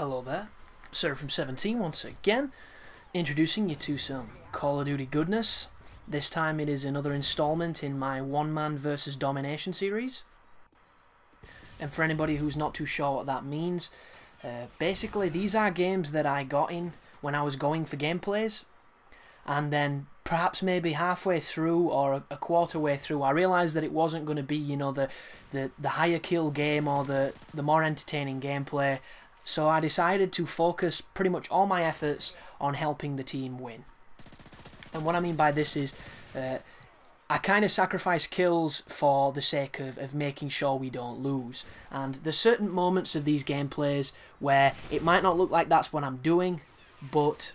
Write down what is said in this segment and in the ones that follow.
Hello there, Sir from 17 once again, introducing you to some Call of Duty goodness. This time it is another installment in my one-man versus domination series. And for anybody who's not too sure what that means, basically these are games that I got in when I was going for gameplays, and then perhaps maybe halfway through or a quarter way through I realised that it wasn't going to be, you know, the higher kill game or the more entertaining gameplay. So I decided to focus pretty much all my efforts on helping the team win. And what I mean by this is I kind of sacrifice kills for the sake of making sure we don't lose. And there's certain moments of these gameplays where it might not look like that's what I'm doing, but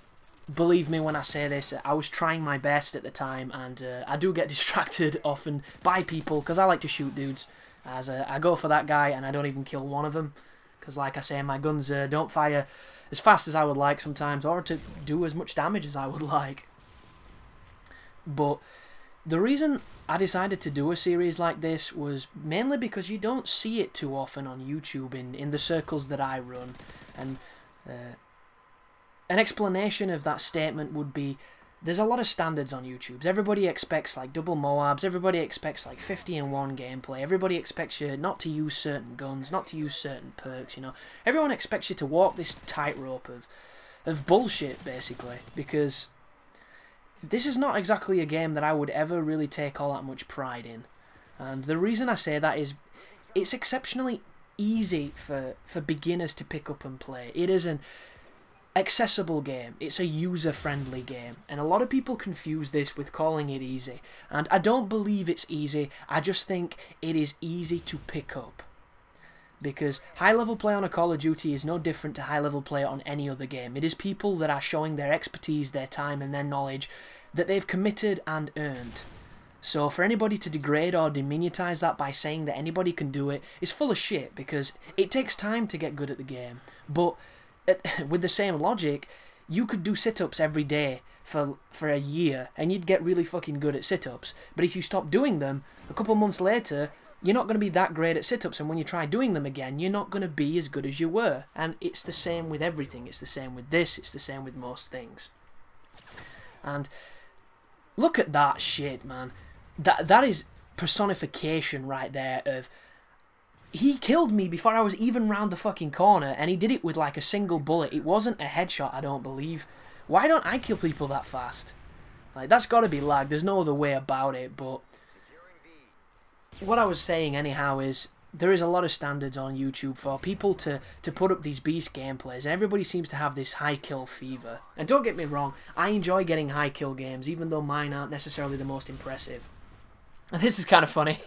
believe me when I say this, I was trying my best at the time, and I do get distracted often by people because I like to shoot dudes. As I go for that guy and I don't even kill one of them. Because like I say, my guns don't fire as fast as I would like sometimes, or to do as much damage as I would like. But the reason I decided to do a series like this was mainly because you don't see it too often on YouTube in the circles that I run. And an explanation of that statement would be, there's a lot of standards on YouTube. Everybody expects like double Moabs, everybody expects like 50-in-1 gameplay, everybody expects you not to use certain guns, not to use certain perks, you know. Everyone expects you to walk this tightrope of bullshit, basically, because this is not exactly a game that I would ever really take all that much pride in. And the reason I say that is it's exceptionally easy for beginners to pick up and play. It is an accessible game, it's a user-friendly game, and a lot of people confuse this with calling it easy, and I don't believe it's easy. I just think it is easy to pick up, because high-level play on a Call of Duty is no different to high-level play on any other game. It is people that are showing their expertise, their time and their knowledge that they've committed and earned. So for anybody to degrade or diminutize that by saying that anybody can do it is full of shit, because it takes time to get good at the game. But with the same logic, you could do sit-ups every day for a year and you'd get really fucking good at sit-ups. But if you stop doing them, a couple months later, you're not going to be that great at sit-ups, and when you try doing them again, you're not going to be as good as you were. And it's the same with everything. It's the same with this, it's the same with most things. And look at that shit, man. That is personification right there of, he killed me before I was even round the fucking corner, and he did it with like a single bullet. It wasn't a headshot, I don't believe. Why don't I kill people that fast? Like, that's got to be lag. There's no other way about it. But what I was saying anyhow is, there is a lot of standards on YouTube for people to put up these beast gameplays, and everybody seems to have this high kill fever. And don't get me wrong, I enjoy getting high kill games, even though mine aren't necessarily the most impressive. And this is kind of funny.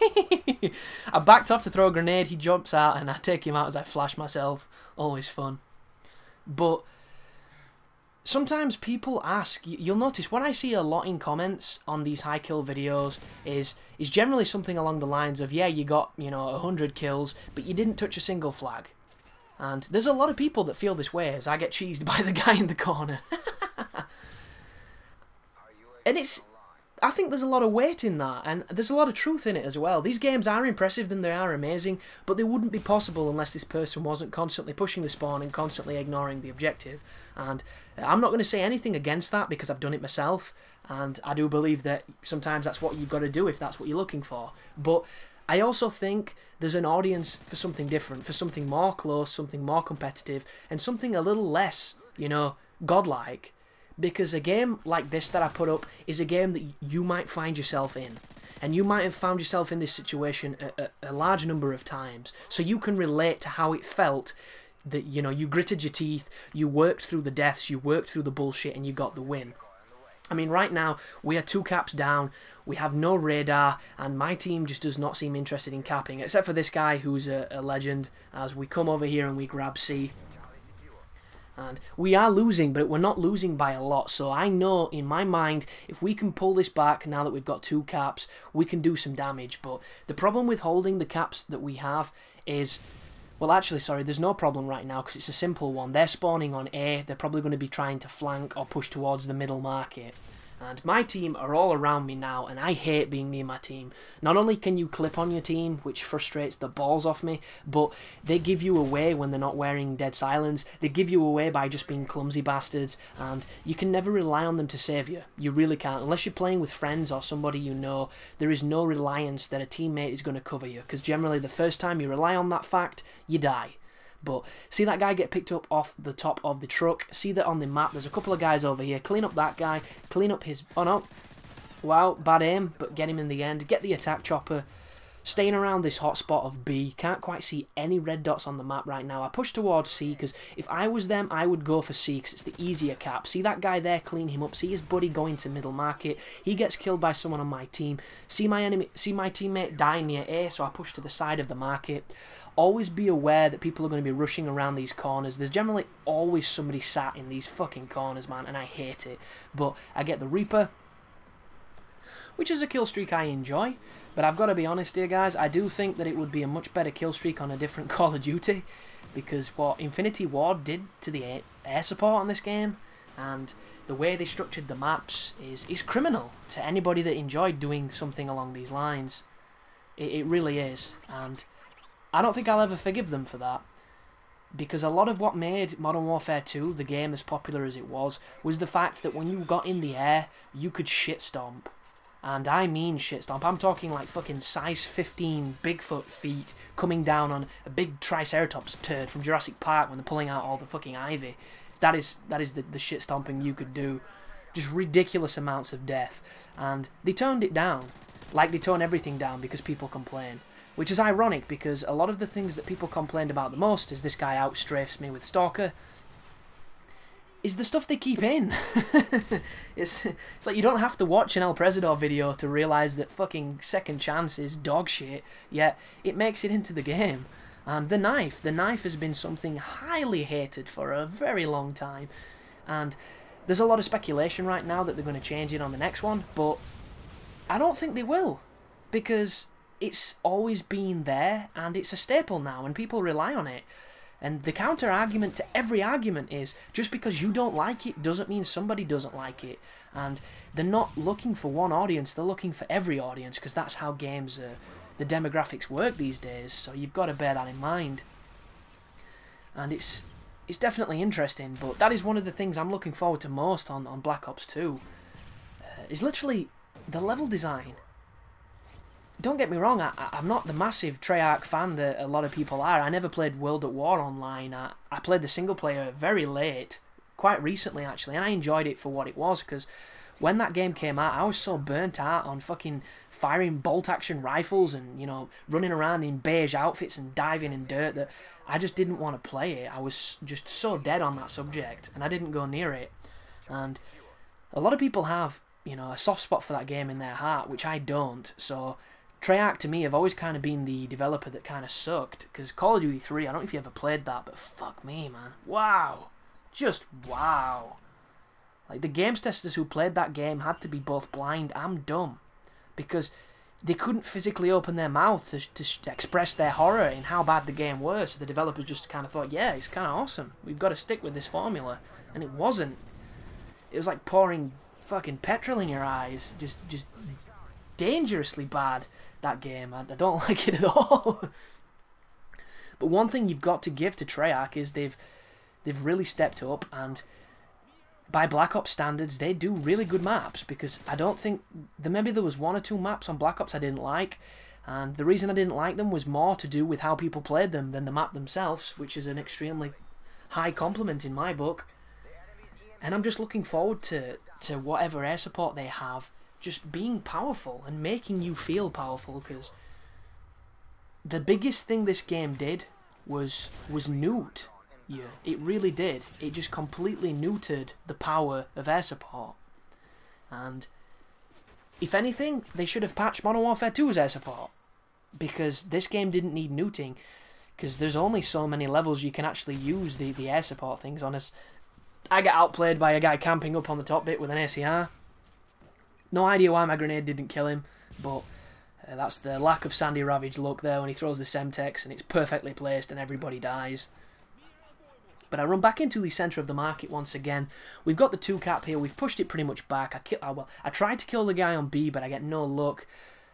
I backed off to throw a grenade, he jumps out, and I take him out as I flash myself. Always fun. But sometimes people ask, you'll notice what I see a lot in comments on these high kill videos is generally something along the lines of, yeah, you got, you know, 100 kills, but you didn't touch a single flag. And there's a lot of people that feel this way, as I get cheesed by the guy in the corner. And I think there's a lot of weight in that, and there's a lot of truth in it as well. These games are impressive and they are amazing, but they wouldn't be possible unless this person wasn't constantly pushing the spawn and constantly ignoring the objective. And I'm not going to say anything against that, because I've done it myself, and I do believe that sometimes that's what you've got to do if that's what you're looking for. But I also think there's an audience for something different, for something more close, something more competitive, and something a little less, you know, godlike. Because a game like this that I put up is a game that you might find yourself in. And you might have found yourself in this situation a large number of times. So you can relate to how it felt that, you know, you gritted your teeth, you worked through the deaths, you worked through the bullshit, and you got the win. I mean, right now, we are 2 caps down, we have no radar, and my team just does not seem interested in capping, except for this guy who's a legend, as we come over here and we grab C. And we are losing, but we're not losing by a lot, so I know in my mind, if we can pull this back now that we've got 2 caps, we can do some damage. But the problem with holding the caps that we have is, well, actually, sorry, there's no problem right now because it's a simple one. They're spawning on A, they're probably going to be trying to flank or push towards the middle market. And my team are all around me now, and I hate being near my team. Not only can you clip on your team, which frustrates the balls off me, but they give you away when they're not wearing dead silence. They give you away by just being clumsy bastards, and you can never rely on them to save you. You really can't. Unless you're playing with friends or somebody you know, there is no reliance that a teammate is going to cover you, because generally the first time you rely on that fact, you die. But see that guy get picked up off the top of the truck? See that on the map? There's a couple of guys over here. Clean up that guy. Clean up his... Oh, no. Wow, bad aim, but get him in the end. Get the attack chopper. Staying around this hotspot of B. Can't quite see any red dots on the map right now. I push towards C, because if I was them, I would go for C, because it's the easier cap. See that guy there? Clean him up. See his buddy going to middle market. He gets killed by someone on my team. See my teammate die near A, so I push to the side of the market. Always be aware that people are going to be rushing around these corners. There's generally always somebody sat in these fucking corners, man, and I hate it. But I get the Reaper, which is a kill streak I enjoy. But I've got to be honest here, guys, I do think that it would be a much better kill streak on a different Call of Duty, because what Infinity Ward did to the air support on this game, and the way they structured the maps, is criminal to anybody that enjoyed doing something along these lines. It really is, and I don't think I'll ever forgive them for that, because a lot of what made Modern Warfare 2, the game as popular as it was the fact that when you got in the air, you could shit stomp. And I mean shit stomp. I'm talking like fucking size 15 Bigfoot feet coming down on a big Triceratops turd from Jurassic Park when they're pulling out all the fucking ivy. That is the shit stomping you could do. Just ridiculous amounts of death. And they toned it down. Like they tone everything down because people complain. Which is ironic, because a lot of the things that people complained about the most, is this guy outstrafes me with Stalker, is the stuff they keep in. It's like you don't have to watch an El Presidor video to realise that fucking Second Chance is dog shit, yet it makes it into the game. And the knife has been something highly hated for a very long time. And there's a lot of speculation right now that they're going to change it on the next one, but I don't think they will, because it's always been there, and it's a staple now, and people rely on it. And the counter-argument to every argument is, just because you don't like it doesn't mean somebody doesn't like it. And they're not looking for one audience, they're looking for every audience, because that's how games, the demographics work these days, so you've got to bear that in mind. And it's definitely interesting, but that is one of the things I'm looking forward to most on Black Ops 2, is literally the level design. Don't get me wrong, I'm not the massive Treyarch fan that a lot of people are. I never played World at War online. I played the single player very late, quite recently actually, and I enjoyed it for what it was, because when that game came out, I was so burnt out on fucking firing bolt-action rifles and, you know, running around in beige outfits and diving in dirt that I just didn't want to play it. I was just so dead on that subject, and I didn't go near it. And a lot of people have, you know, a soft spot for that game in their heart, which I don't, so Treyarch to me have always kind of been the developer that kind of sucked, because Call of Duty 3, I don't know if you ever played that, but fuck me, man. Wow. Just wow. Like, the games testers who played that game had to be both blind and dumb, because they couldn't physically open their mouth to express their horror in how bad the game was, so the developers just kind of thought, yeah, it's kind of awesome. We've got to stick with this formula. And it wasn't. It was like pouring fucking petrol in your eyes. Just dangerously bad. That game, I don't like it at all. But one thing you've got to give to Treyarch is they've really stepped up, and by Black Ops standards, they do really good maps, because I don't think, maybe there was one or two maps on Black Ops I didn't like, and the reason I didn't like them was more to do with how people played them than the map themselves, which is an extremely high compliment in my book. And I'm just looking forward to whatever air support they have, just being powerful and making you feel powerful, because the biggest thing this game did was neuter you. It really did. It just completely neutered the power of air support. And if anything, they should have patched Modern Warfare 2's air support, because this game didn't need neuting, because there's only so many levels you can actually use the air support things on. Us, I got outplayed by a guy camping up on the top bit with an ACR. No idea why my grenade didn't kill him, but that's the lack of Sandy Ravage look there when he throws the Semtex and it's perfectly placed and everybody dies. But I run back into the centre of the market once again. We've got the 2-cap here. We've pushed it pretty much back. I tried to kill the guy on B, but I get no luck.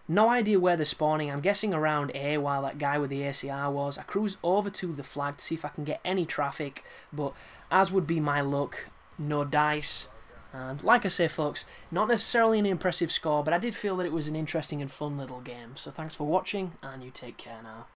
No idea where they're spawning. I'm guessing around A while that guy with the ACR was. I cruise over to the flag to see if I can get any traffic. But as would be my luck, no dice. And like I say, folks, not necessarily an impressive score, but I did feel that it was an interesting and fun little game. So thanks for watching, and you take care now.